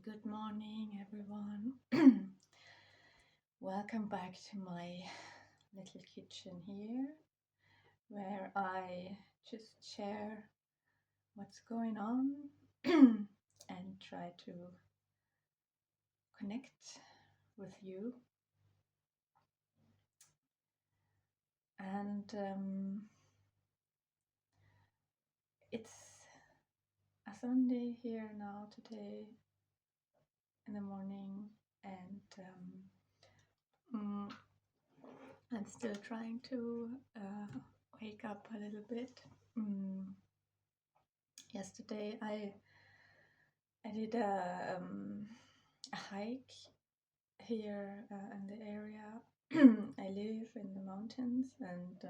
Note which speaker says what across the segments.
Speaker 1: Good morning, everyone. Welcome back to my little kitchen here, where I just share what's going on and try to connect with you. And it's a Sunday here now, today in the morning, and I'm still trying to wake up a little bit. Yesterday I did a hike here in the area. I live in the mountains, and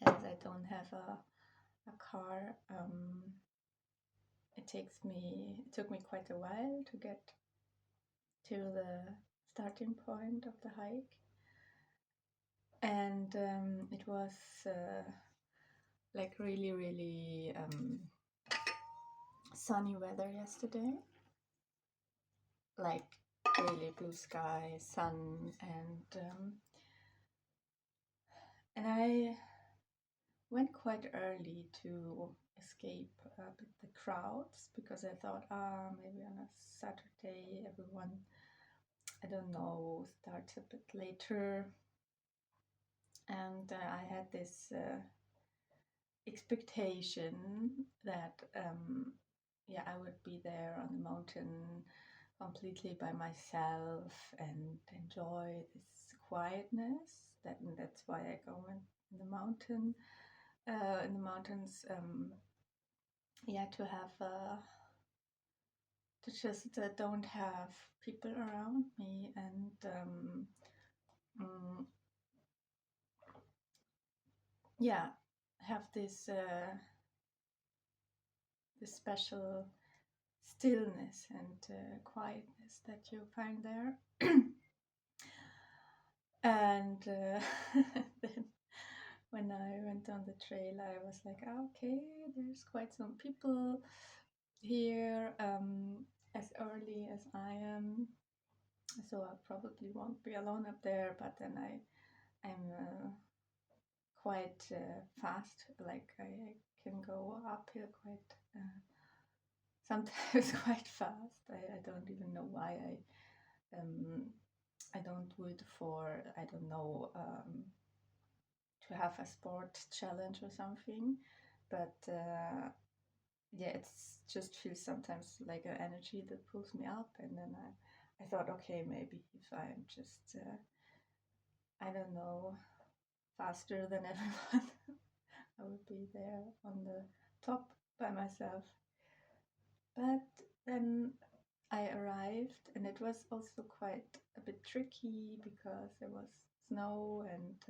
Speaker 1: as I don't have a car, it took me quite a while to get to the starting point of the hike, and it was like really sunny weather yesterday, like really blue sky, sun, and I went quite early to escape a bit the crowds, because I thought, maybe on a Saturday everyone, I don't know, starts a bit later, and I had this expectation that I would be there on the mountain completely by myself and enjoy this quietness. That's why I go in the mountain, in the mountains. To have to just don't have people around me, and mm, have this special stillness and quietness that you find there. And then when I went on the trail, I was like, okay, there's quite some people here, as early as I am, so I probably won't be alone up there. But then I'm quite fast, like I can go uphill quite sometimes quite fast. I don't even know why I don't do it for, I don't know, to have a sport challenge or something, but it's just feels sometimes like an energy that pulls me up. And then I thought, okay, maybe if I'm just I don't know, faster than everyone, I would be there on the top by myself. But then I arrived, and it was also quite a bit tricky because there was snow, and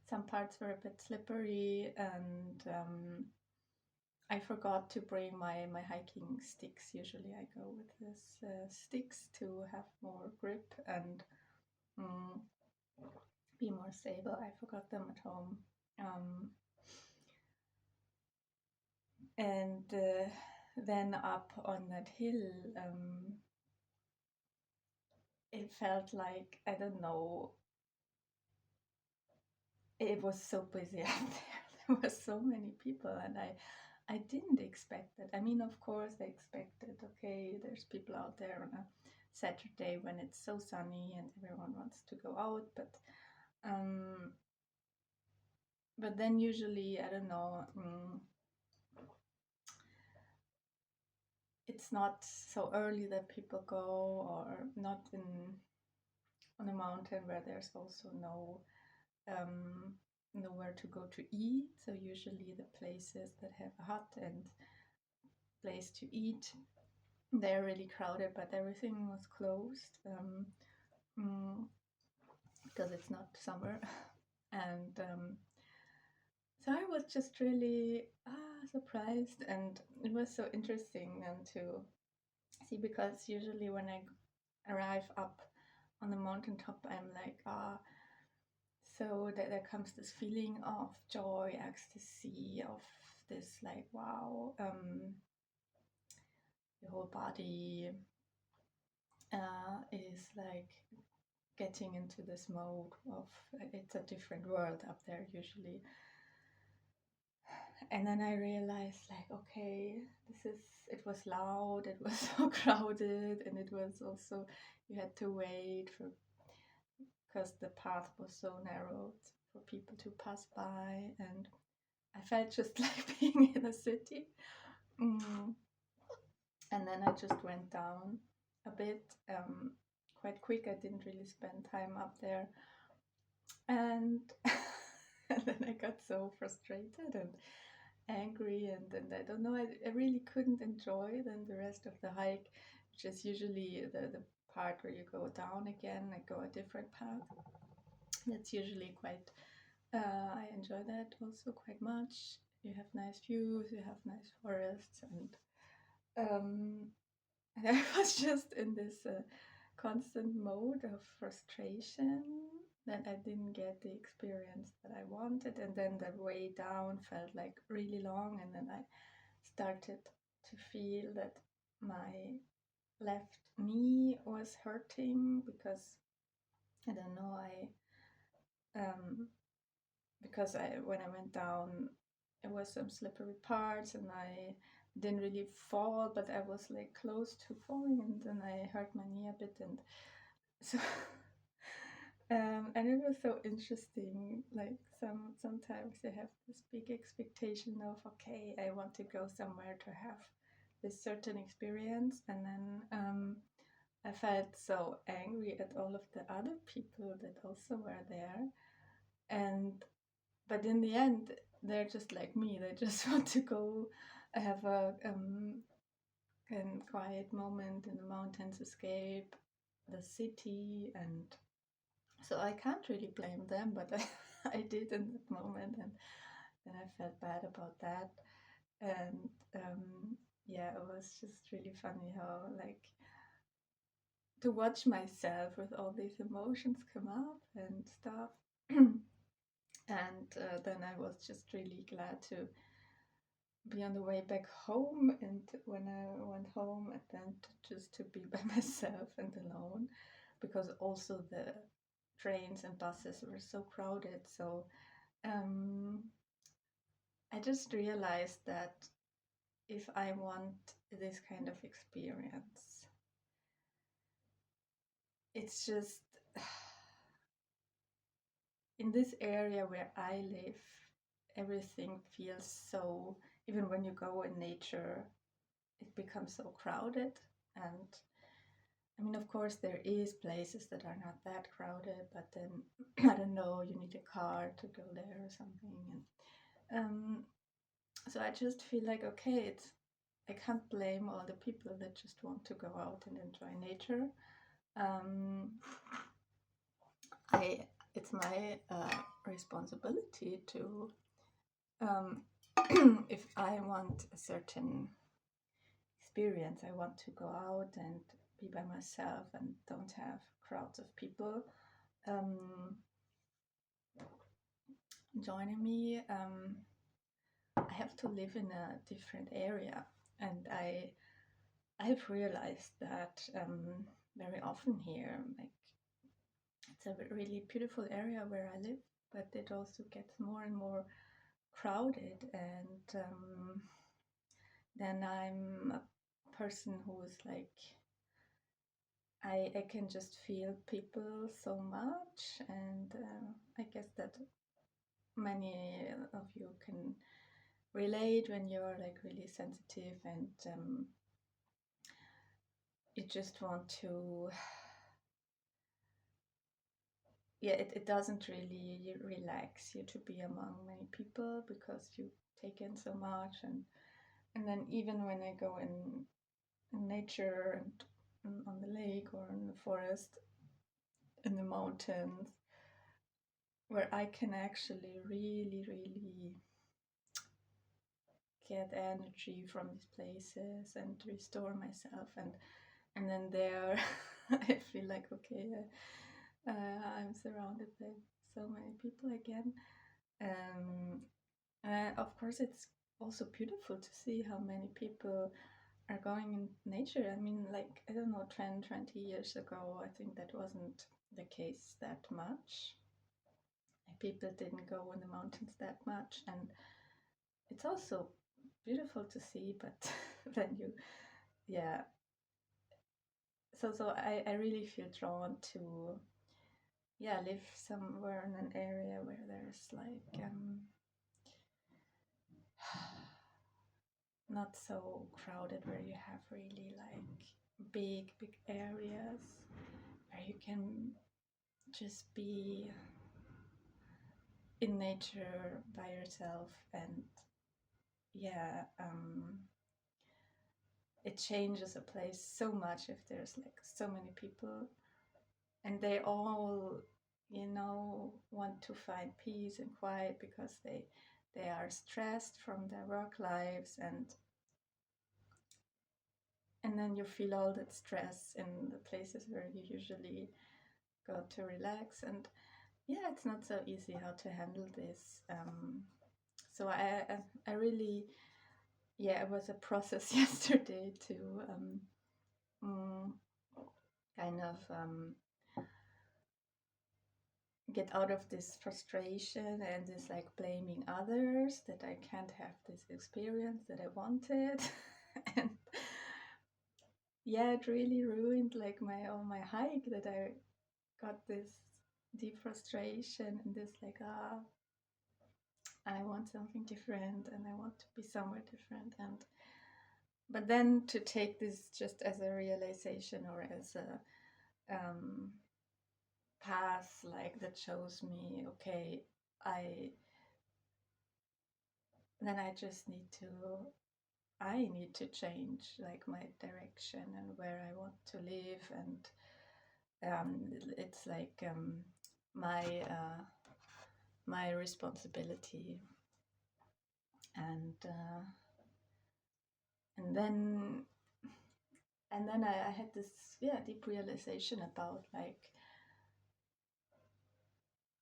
Speaker 1: some parts were a bit slippery, and I forgot to bring my hiking sticks. Usually I go with this sticks to have more grip and um, be more stable. I forgot them at home. Um, and then up on that hill, it felt like, I don't know, it was so busy out there. There were so many people, and I didn't expect it. I mean, of course, I expected, okay, there's people out there on a Saturday when it's so sunny and everyone wants to go out, but then usually, I don't know, it's not so early that people go, or not on a mountain where there's also nowhere to go to eat. So usually the places that have a hut and place to eat, they're really crowded, but everything was closed, because it's not summer. And so I was just really surprised, and it was so interesting to see, because usually when I arrive up on the mountaintop, I'm like, so there comes this feeling of joy, ecstasy, of this, like, wow, whole body is like getting into this mode of it's a different world up there usually. And then I realized, like, okay, it was loud, it was so crowded, and it was also, you had to wait for, because the path was so narrow for people to pass by, and I felt just like being in a city. Mm. And then I just went down a bit, quite quick. I didn't really spend time up there, and and then I got so frustrated and angry, and then I don't know, I really couldn't enjoy then the rest of the hike, which is usually the part where you go down again, I go a different path. That's usually quite, I enjoy that also quite much. You have nice views, you have nice forests, and I was just in this constant mode of frustration that I didn't get the experience that I wanted. And then the way down felt like really long. And then I started to feel that my left knee was hurting because I don't know, because when I went down, it was some slippery parts and I didn't really fall, but I was like close to falling, and then I hurt my knee a bit, and so and it was so interesting. Like sometimes you have this big expectation of, okay, I want to go somewhere to have this certain experience, and then I felt so angry at all of the other people that also were there, and but in the end they're just like me. They just want to go have a quiet moment in the mountains, escape the city, and so I can't really blame them, but I did in that moment, and then I felt bad about that. And yeah, it was just really funny how, like, to watch myself with all these emotions come up and stuff. And then I was just really glad to be on the way back home. And when I went home, and then just to be by myself and alone, because also the trains and buses were so crowded. So I just realized that if I want this kind of experience, it's just in this area where I live, everything feels so, even when you go in nature, it becomes so crowded. And I mean, of course, there is places that are not that crowded, but then I don't know, you need a car to go there or something. And so I just feel like, okay, I can't blame all the people that just want to go out and enjoy nature. Um, it's my responsibility to, if I want a certain experience, I want to go out and be by myself and don't have crowds of people joining me. I have to live in a different area, and I've realized that very often here, like, it's a really beautiful area where I live, but it also gets more and more crowded. And then I'm a person who is like, I can just feel people so much, and I guess that many of you can relate when you're like really sensitive, and you just want to, yeah, it doesn't really relax you to be among many people because you take in so much. And then even when I go in nature and on the lake or in the forest, in the mountains, where I can actually really, really get energy from these places and restore myself, and then there I feel like, okay, I'm surrounded by so many people again. Of course, it's also beautiful to see how many people are going in nature. I mean, like, I don't know, 10, 20 years ago, I think that wasn't the case that much. People didn't go in the mountains that much, and it's also beautiful to see, but then you, yeah. So I really feel drawn to, yeah, live somewhere in an area where there's like not so crowded, where you have really like big areas where you can just be in nature by yourself. And yeah, it changes a place so much if there's like so many people and they all, you know, want to find peace and quiet because they are stressed from their work lives, and then you feel all that stress in the places where you usually go to relax. And yeah, it's not so easy how to handle this. So I really, yeah, it was a process yesterday to mm, kind of get out of this frustration and this like blaming others that I can't have this experience that I wanted. And yeah, it really ruined like my hike, that I got this deep frustration and this like I want something different and I want to be somewhere different. And but then to take this just as a realization or as a path like that shows me, okay, I then I need to change like my direction and where I want to live. And it's like my my responsibility. And uh, and then I had this, yeah, deep realization about like,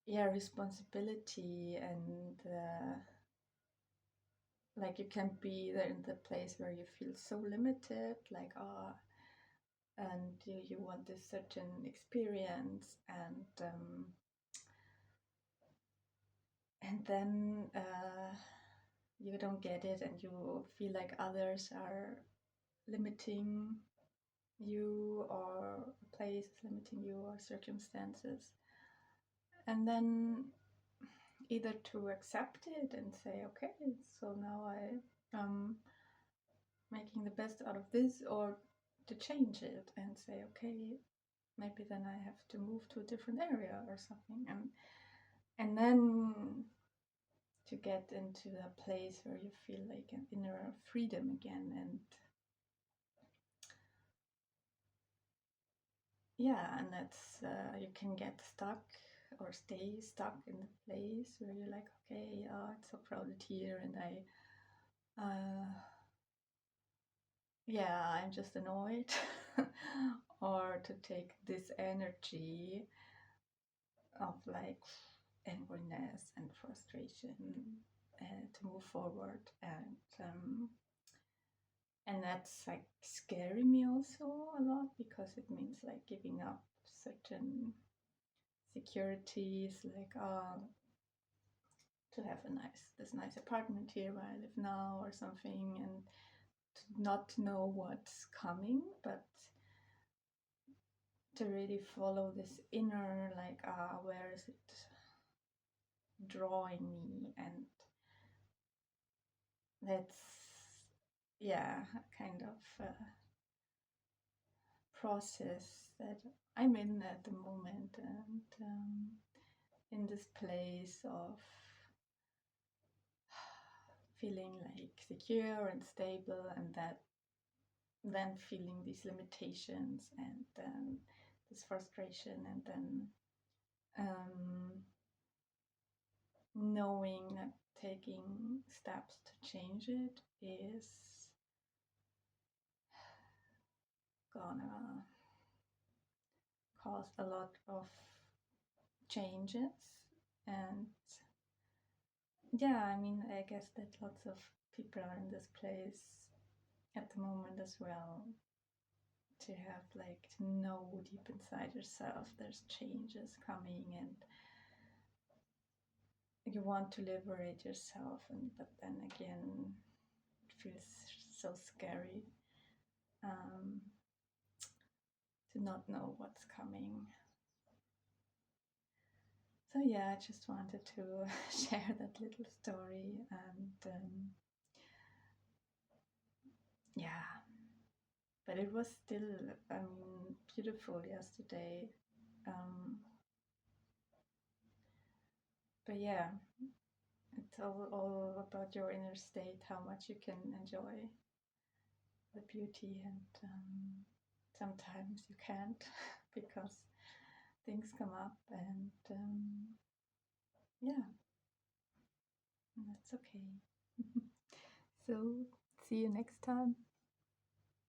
Speaker 1: yeah, responsibility. And like you can be there in the place where you feel so limited, like, and you want this certain experience, and then you don't get it, and you feel like others are limiting you, or a place is limiting you, or circumstances. And then either to accept it and say, okay, so now I making the best out of this, or to change it and say, okay, maybe then I have to move to a different area or something. And then to get into a place where you feel like an inner freedom again. And yeah, and that's you can get stuck or stay stuck in the place where you're like, okay, it's so crowded here, and yeah, I'm just annoyed. Or to take this energy of like angriness and frustration to move forward. And that's like scaring me also a lot, because it means like giving up certain securities, like to have this nice apartment here where I live now or something, and to not know what's coming, but to really follow this inner, like, where is it drawing me. And that's, yeah, a kind of process that I'm in at the moment. And in this place of feeling like secure and stable, and that then feeling these limitations, and then this frustration, and then knowing that taking steps to change it is gonna cause a lot of changes. And yeah, I mean, I guess that lots of people are in this place at the moment as well, to have like to know deep inside yourself there's changes coming, and you want to liberate yourself, and but then again it feels so scary to not know what's coming. So yeah, I just wanted to share that little story, and yeah, but it was still beautiful yesterday. um, but yeah, it's all about your inner state, how much you can enjoy the beauty, and sometimes you can't because things come up, and yeah, that's okay. So see you next time.